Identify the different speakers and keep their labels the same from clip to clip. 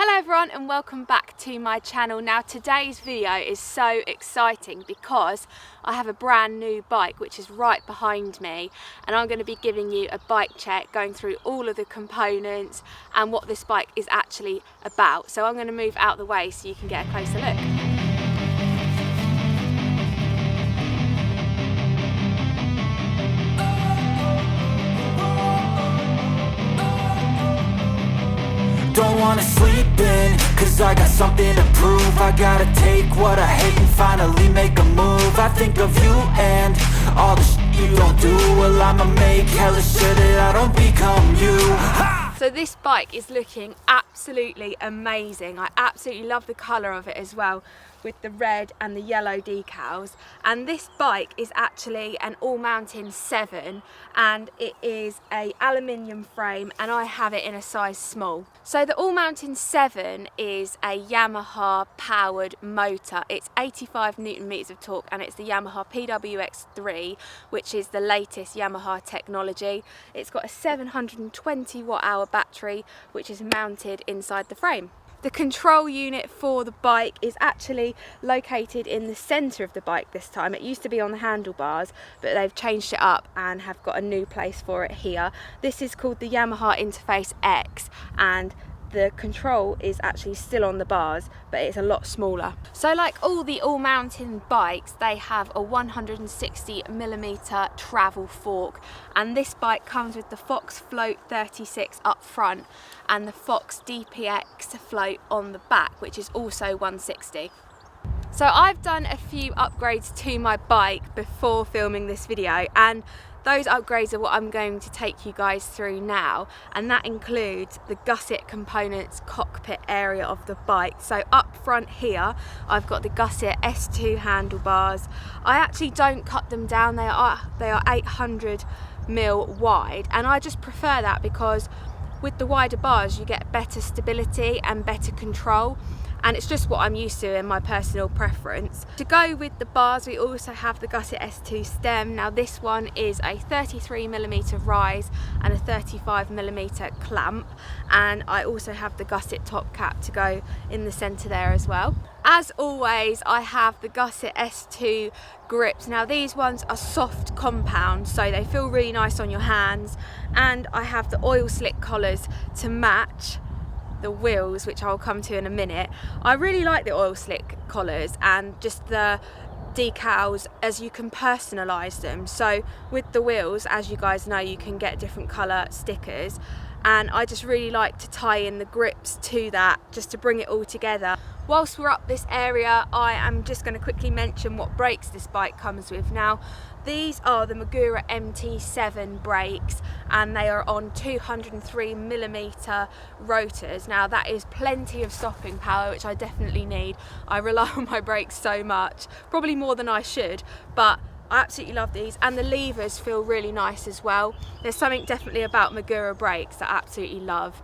Speaker 1: Hello everyone and welcome back to my channel. Now today's video is so exciting because I have a brand new bike which is right behind me, and I'm going to be giving you a bike check, going through all of the components and what this bike is actually about. So I'm going to move out the way so you can get a closer look.
Speaker 2: Don't wanna sleep in, cause I got something to prove. I gotta take what I hate and finally make a move. I think of you and all the shit you don't do. Well, I'ma make hella sure that I don't become you. Ha!
Speaker 1: So this bike is looking absolutely amazing. I absolutely love the colour of it as well, with the red and the yellow decals. And this bike is actually an All-Mountain 7, and it is a aluminium frame, and I have it in a size small. So the All-Mountain 7 is a Yamaha powered motor. It's 85 Newton meters of torque, and it's the Yamaha PW-X3, which is the latest Yamaha technology. It's got a 720 watt-hour battery, which is mounted inside the frame. The control unit for the bike is actually located in the centre of the bike this time. It used to be on the handlebars, but they've changed it up and have got a new place for it here. This is called the Yamaha Interface X, and the control is actually still on the bars, but it's a lot smaller. So like all the all-mountain bikes, they have a 160mm travel fork, and this bike comes with the Fox Float 36 up front and the Fox DPX float on the back, which is also 160. So I've done a few upgrades to my bike before filming this video, and those upgrades are what I'm going to take you guys through now, and that includes the Gusset components cockpit area of the bike. So up front here I've got the Gusset S2 handlebars. I actually don't cut them down, they are 800mm wide, and I just prefer that because with the wider bars you get better stability and better control, and it's just what I'm used to in my personal preference. To go with the bars, we also have the Gusset S2 stem. Now this one is a 33mm rise and a 35mm clamp, and I also have the Gusset top cap to go in the centre there as well. As always, I have the Gusset S2 grips. Now these ones are soft compound, so they feel really nice on your hands, and I have the oil slick collars to match the wheels, which I'll come to in a minute. I really like the oil slick collars and just the decals, as you can personalise them. So with the wheels, as you guys know, you can get different colour stickers, and I just really like to tie in the grips to that just to bring it all together. Whilst we're up this area, I am just going to quickly mention what brakes this bike comes with. Now these are the Magura MT7 brakes, and they are on 203mm rotors. Now that is plenty of stopping power, which I definitely need. I rely on my brakes so much, probably more than I should, but I absolutely love these, and the levers feel really nice as well. There's something definitely about Magura brakes that I absolutely love.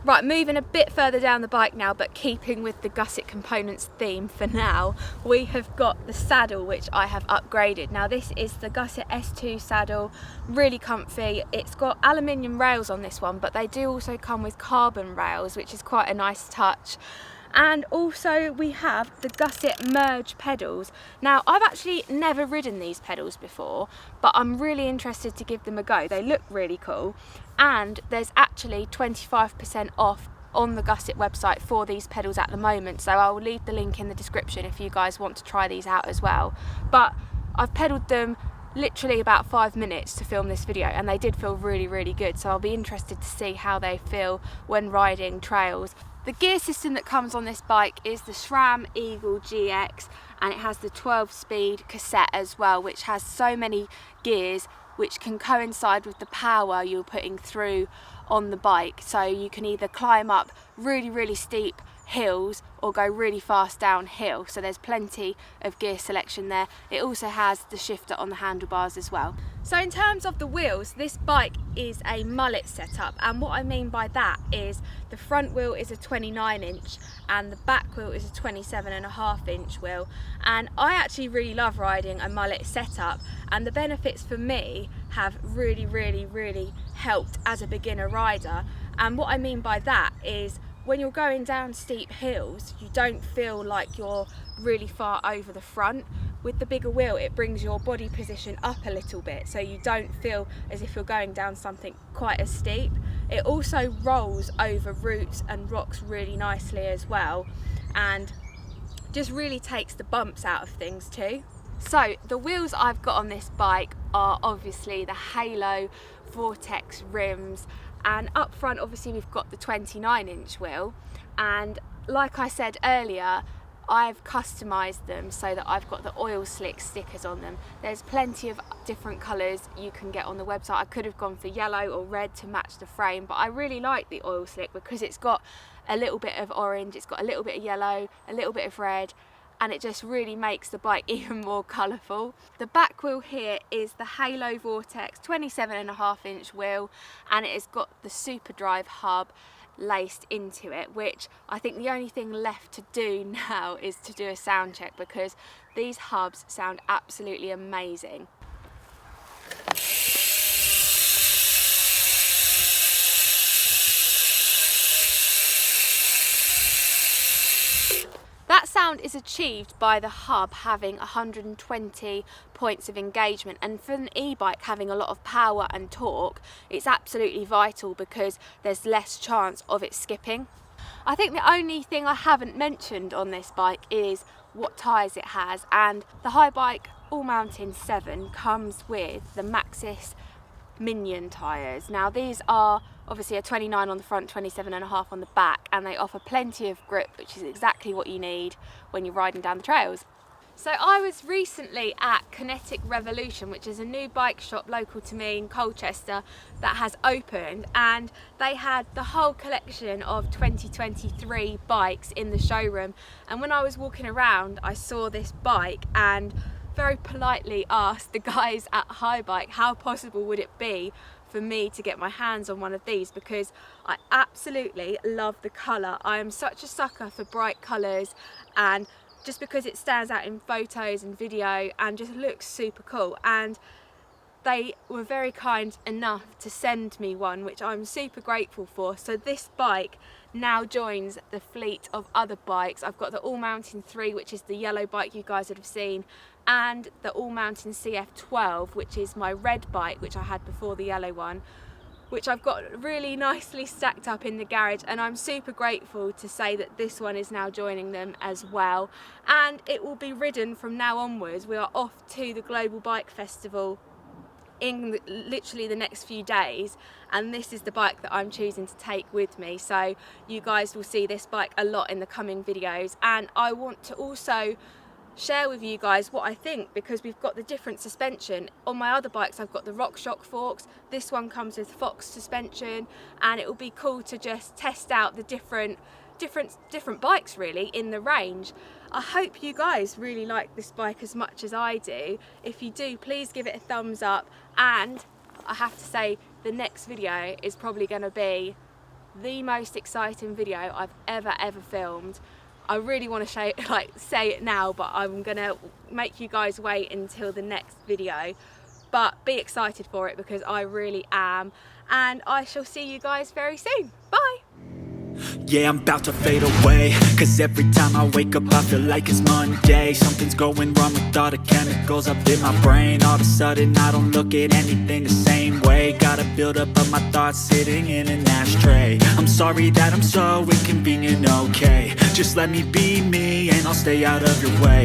Speaker 1: Right, moving a bit further down the bike now, but keeping with the Gusset components theme for now, we have got the saddle, which I have upgraded. Now this is the Gusset S2 saddle, really comfy. It's got aluminium rails on this one, but they do also come with carbon rails, which is quite a nice touch. And also we have the Gusset Merge pedals. Now I've actually never ridden these pedals before, but I'm really interested to give them a go. They look really cool, and there's actually 25% off on the Gusset website for these pedals at the moment, so I will leave the link in the description if you guys want to try these out as well. But I've pedalled them literally about 5 minutes to film this video, and they did feel really good, so I'll be interested to see how they feel when riding trails. The gear system that comes on this bike is the SRAM Eagle GX, and it has the 12-speed cassette as well, which has so many gears which can coincide with the power you're putting through on the bike. So you can either climb up really steep hills or go really fast downhill, so there's plenty of gear selection there. It also has the shifter on the handlebars as well. So in terms of the wheels, this bike is a mullet setup, and what I mean by that is the front wheel is a 29-inch and the back wheel is a 27.5-inch wheel, and I actually really love riding a mullet setup, and the benefits for me have really helped as a beginner rider. And what I mean by that is when you're going down steep hills, you don't feel like you're really far over the front. With the bigger wheel, it brings your body position up a little bit, so you don't feel as if you're going down something quite as steep. It also rolls over roots and rocks really nicely as well, and just really takes the bumps out of things too. So the wheels I've got on this bike are obviously the Halo Vortex rims, and up front obviously we've got the 29-inch wheel, and like I said earlier, I've customised them so that I've got the oil slick stickers on them. There's plenty of different colours you can get on the website. I could have gone for yellow or red to match the frame, but I really like the oil slick because it's got a little bit of orange, it's got a little bit of yellow, a little bit of red, and it just really makes the bike even more colourful. The back wheel here is the Halo Vortex 27.5-inch wheel, and it has got the Super Drive hub laced into it, which I think the only thing left to do now is to do a sound check, because these hubs sound absolutely amazing. That sound is achieved by the hub having 120 points of engagement, and for an e-bike having a lot of power and torque, it's absolutely vital because there's less chance of it skipping. I think the only thing I haven't mentioned on this bike is what tyres it has, and the Haibike ALLMTN 7 comes with the Maxxis Minion tyres. Now these are obviously a 29 on the front, 27.5 on the back, and they offer plenty of grip, which is exactly what you need when you're riding down the trails. So I was recently at Kinetic Revolution, which is a new bike shop local to me in Colchester that has opened, and they had the whole collection of 2023 bikes in the showroom. And when I was walking around, I saw this bike and very politely asked the guys at Haibike how possible would it be for me to get my hands on one of these, because I absolutely love the colour. I am such a sucker for bright colours, and just because it stands out in photos and video and just looks super cool, and they were very kind enough to send me one, which I'm super grateful for. So this bike now joins the fleet of other bikes. I've got the ALLMTN 3, which is the yellow bike you guys would have seen, and the ALLMTN CF12, which is my red bike, which I had before the yellow one, which I've got really nicely stacked up in the garage, and I'm super grateful to say that this one is now joining them as well, and it will be ridden from now onwards. We are off to the Global Bike Festival in literally the next few days, and this is the bike that I'm choosing to take with me, so you guys will see this bike a lot in the coming videos. And I want to also share with you guys what I think, because we've got the different suspension. On my other bikes I've got the RockShox forks, this one comes with Fox suspension, and it will be cool to just test out the different bikes really in the range. I hope you guys really like this bike as much as I do. If you do, please give it a thumbs up, and I have to say the next video is probably going to be the most exciting video I've ever filmed. I really want to say it now, but I'm gonna make you guys wait until the next video. But be excited for it, because I really am, and I shall see you guys very soon. Bye!
Speaker 2: Yeah, I'm about to fade away, cause every time I wake up I feel like it's Monday. Something's going wrong with all the chemicals up in my brain. All of a sudden I don't look at anything the same way. Gotta build up of my thoughts sitting in an ashtray. I'm sorry that I'm so inconvenient, okay? Just let me be me and I'll stay out of your way.